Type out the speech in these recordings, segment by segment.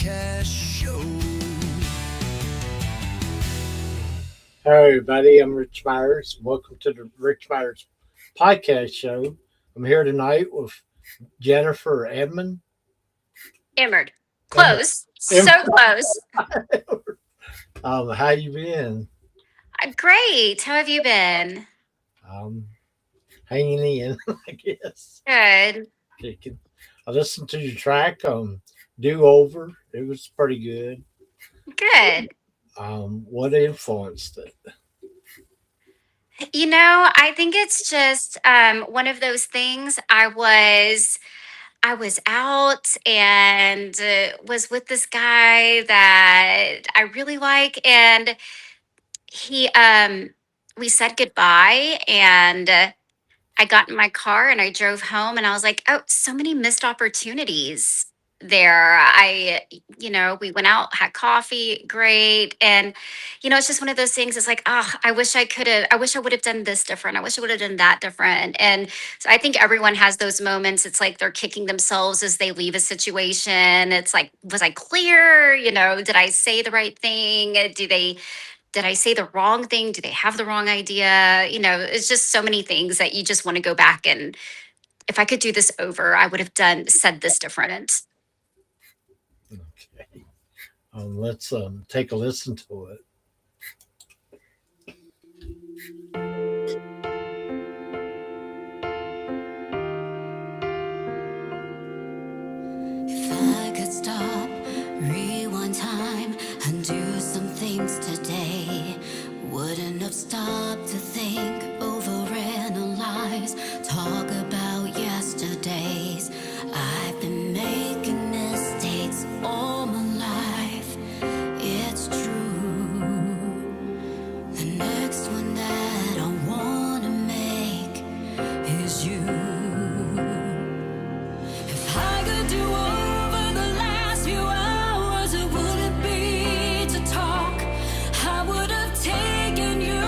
Podcast Show. Hey everybody, I'm Rich Myers. Welcome to the Rich Myers Podcast Show. I'm here tonight with Jennifer Edmond. Emard. Emma, Close. Emma, So close. how you been? Great. How have you been? Um, Hanging in, I guess. Good. I listened to your track, Do Over. It was pretty good. Good. What influenced it? I think it's just one of those things. I was out and was with this guy that I really like, and he we said goodbye, and I got in my car and I drove home, and I was like, oh, so many missed opportunities there. We went out, had coffee, great. And, it's just one of those things. It's like, I wish I would have done this different. I wish I would have done that different. And so I think everyone has those moments. It's like they're kicking themselves as they leave a situation. It's like, was I clear? Did I say the right thing? Did I say the wrong thing? Do they have the wrong idea? It's just so many things that you just want to go back, and if I could do this over, I would have said this different. Okay. Let's take a listen to it. If I could stop, rewind time, and do some things today, wouldn't have stopped to think, overanalyze, talk about yesterdays. I've been making mistakes all my life, it's true. The next one that I wanna make is you. If I could do over the last few hours, it wouldn't be to talk. I would have taken you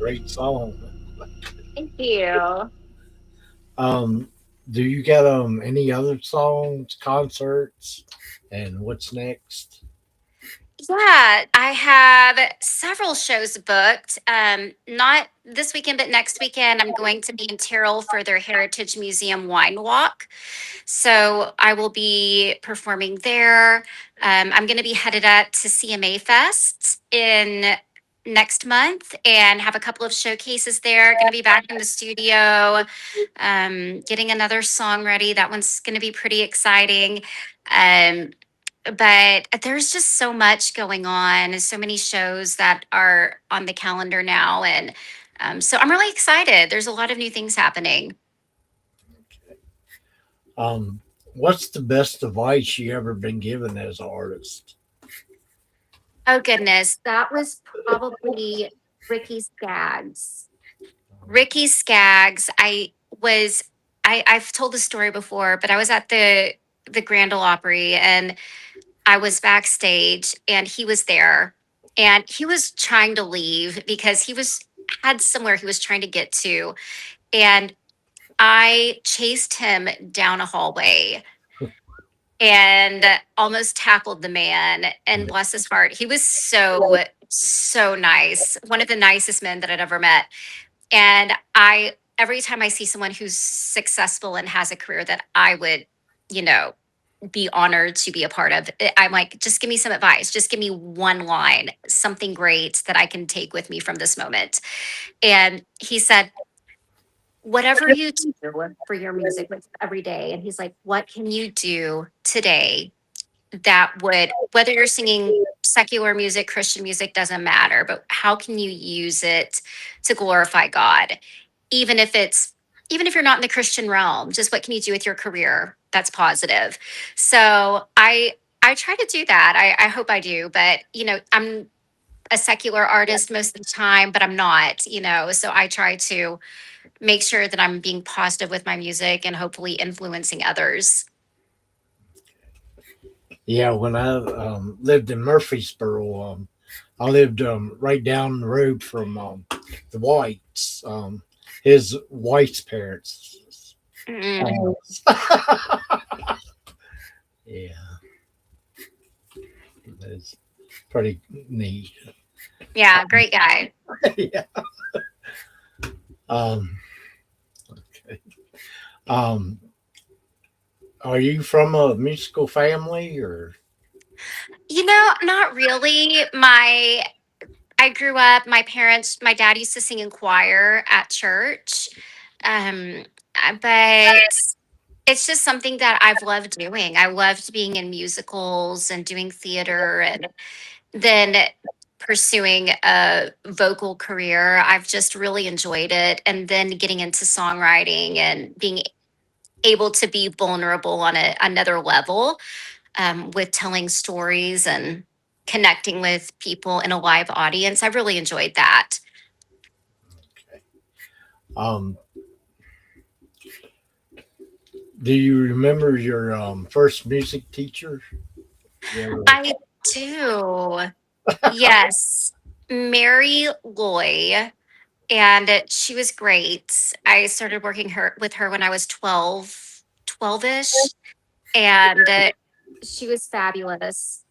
great song. Thank you. Um, do you got any other songs, concerts, and what's next? Yeah, I have several shows booked. Not this weekend, but next weekend, I'm going to be in Terrell for their Heritage Museum Wine Walk. So I will be performing there. I'm going to be headed up to CMA Fest in next month and have a couple of showcases there. Going to be back in the studio, getting another song ready. That one's going to be pretty exciting. Um, but there's just so much going on, so many shows that are on the calendar now. And so I'm really excited. There's a lot of new things happening. Um, what's the best advice you ever been given as an artist? Oh goodness, that was probably Ricky Skaggs. Ricky Skaggs. Was I've told the story before, but I was at the Grand Ole Opry and I was backstage and he was there and he was trying to leave because he was had somewhere he was trying to get to, and I chased him down a hallway and almost tackled the man, and bless his heart, he was so nice, one of the nicest men that I'd ever met. And I every time I see someone who's successful and has a career that I would, you know, be honored to be a part of, I'm like, just give me some advice, just give me one line, something great that I can take with me from this moment. And he said, whatever you do for your music every day, and he's like, what can you do today that would, whether you're singing secular music, Christian music, doesn't matter, but how can you use it to glorify God? Even if it's, even if you're not in the Christian realm, just what can you do with your career that's positive? So I try to do that. I hope I do, but I'm a secular artist most of the time, but I'm not, so I try to make sure that I'm being positive with my music and hopefully influencing others. Yeah, when I lived in Murfreesboro, I lived right down the road from the Whites. His wife's parents. Mm, Yeah, it's pretty neat. yeah, great guy. Yeah. Um, okay. Um, are you from a musical family or? Not really. I grew up, my parents, my dad used to sing in choir at church. Um, but it's just something that I've loved doing. I loved being in musicals and doing theater and then pursuing a vocal career. I've just really enjoyed it. And then getting into songwriting and being able to be vulnerable on another level, with telling stories and connecting with people in a live audience. I really enjoyed that. Um, do you remember your first music teacher? Yeah. I do. Yes. Mary Loy. And she was great. I started working with her when I was 12ish. And she was fabulous.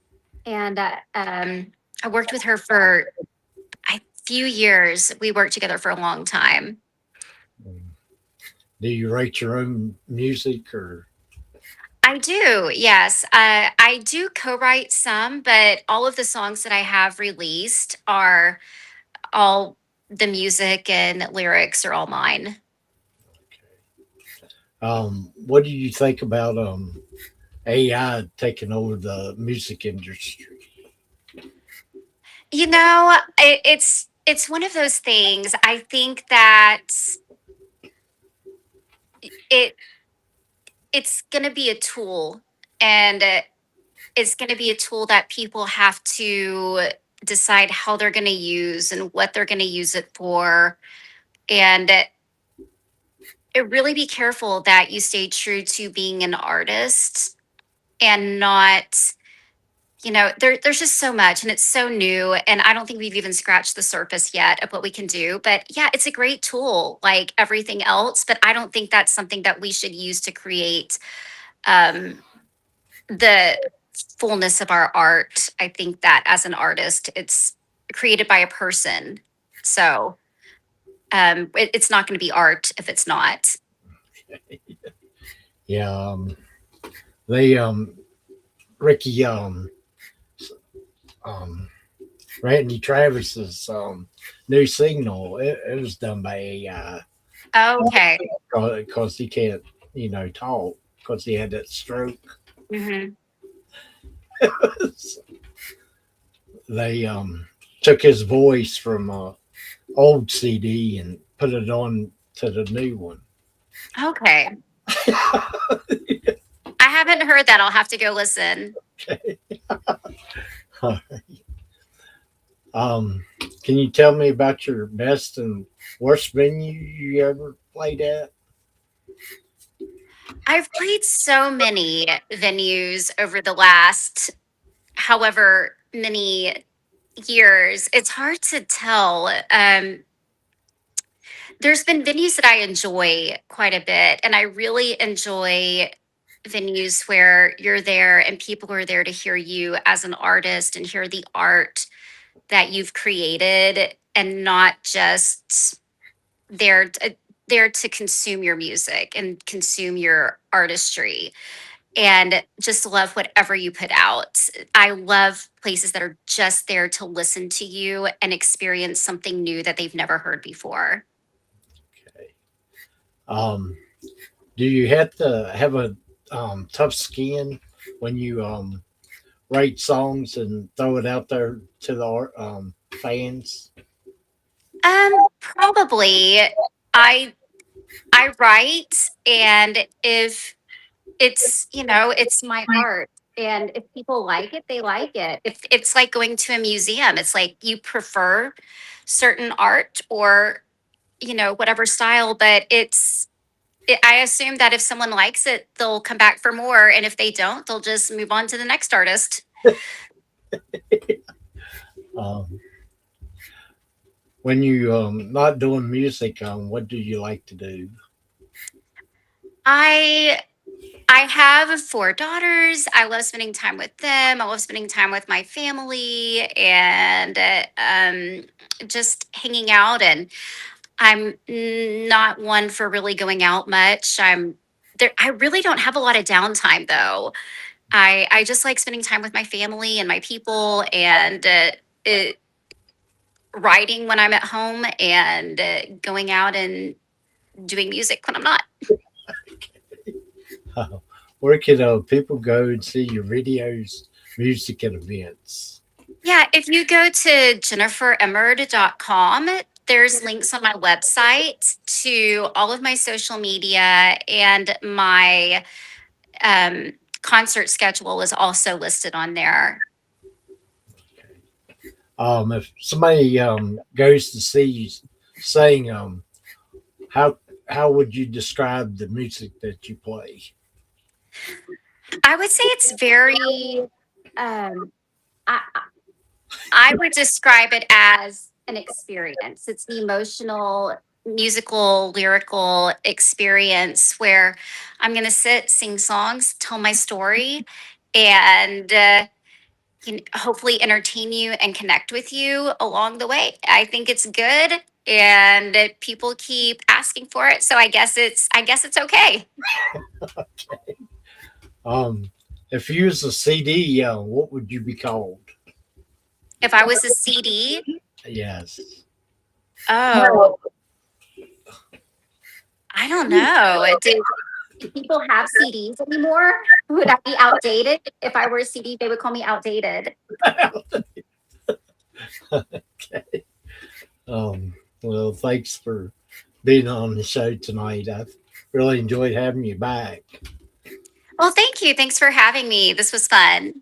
And I worked with her for a few years. We worked together for a long time. Do you write your own music or? I do, yes. I do co-write some, but all of the songs that I have released are all the music and lyrics are all mine. What do you think about AI taking over the music industry? It's one of those things. I think that it it's going to be a tool, and it's going to be a tool that people have to decide how they're going to use and what they're going to use it for. And really be careful that you stay true to being an artist and not, there's just so much and it's so new. And I don't think we've even scratched the surface yet of what we can do. But yeah, it's a great tool like everything else. But I don't think that's something that we should use to create um, the fullness of our art. I think that as an artist, it's created by a person. So it's not going to be art if it's not. Yeah. They Ricky um Randy Travis's new signal. It was done by AI Okay. because he can't talk because he had that stroke. Hmm. They took his voice from old CD and put it on to the new one. Okay. I haven't heard that. I'll have to go listen. um, can you tell me about your best and worst venue you ever played at? I've played so many venues over the last however many years. It's hard to tell. There's been venues that I enjoy quite a bit, and I really enjoy venues where you're there and people are there to hear you as an artist and hear the art that you've created and not just there to, there to consume your music and consume your artistry and just love whatever you put out. I love places that are just there to listen to you and experience something new that they've never heard before. Okay. Do you have to have a tough skin when you write songs and throw it out there to the fans? Probably. I I write, and if it's my art, and if people like it, they like it. It's like going to a museum. It's like you prefer certain art or whatever style, but I assume that if someone likes it, they'll come back for more, and if they don't, they'll just move on to the next artist. Um, when you not doing music, what do you like to do? I I have four daughters. I love spending time with them. I love spending time with my family and just hanging out. And I'm not one for really going out much. I'm there. I really don't have a lot of downtime though. I just like spending time with my family and my people and it, writing when I'm at home and going out and doing music when I'm not. Where can people go and see your videos, music, and events? Yeah, if you go to jenniferemard.com, there's links on my website to all of my social media, and my um, concert schedule is also listed on there. If somebody goes to see you sing, how how would you describe the music that you play? I would say it's very, um, I, I would describe it as an experience. It's an emotional, musical, lyrical experience where I'm going to sit, sing songs, tell my story, and hopefully entertain you and connect with you along the way. I think it's good, and people keep asking for it, so I guess it's okay. Um, if you was a CD, what would you be called? If I was a CD, Yes. oh, I don't know. Do people have CDs anymore? Would I be outdated? If I were a CD, they would call me outdated. Okay. Well, thanks for being on the show tonight. I've really enjoyed having you back. Well, thank you. Thanks for having me. This was fun.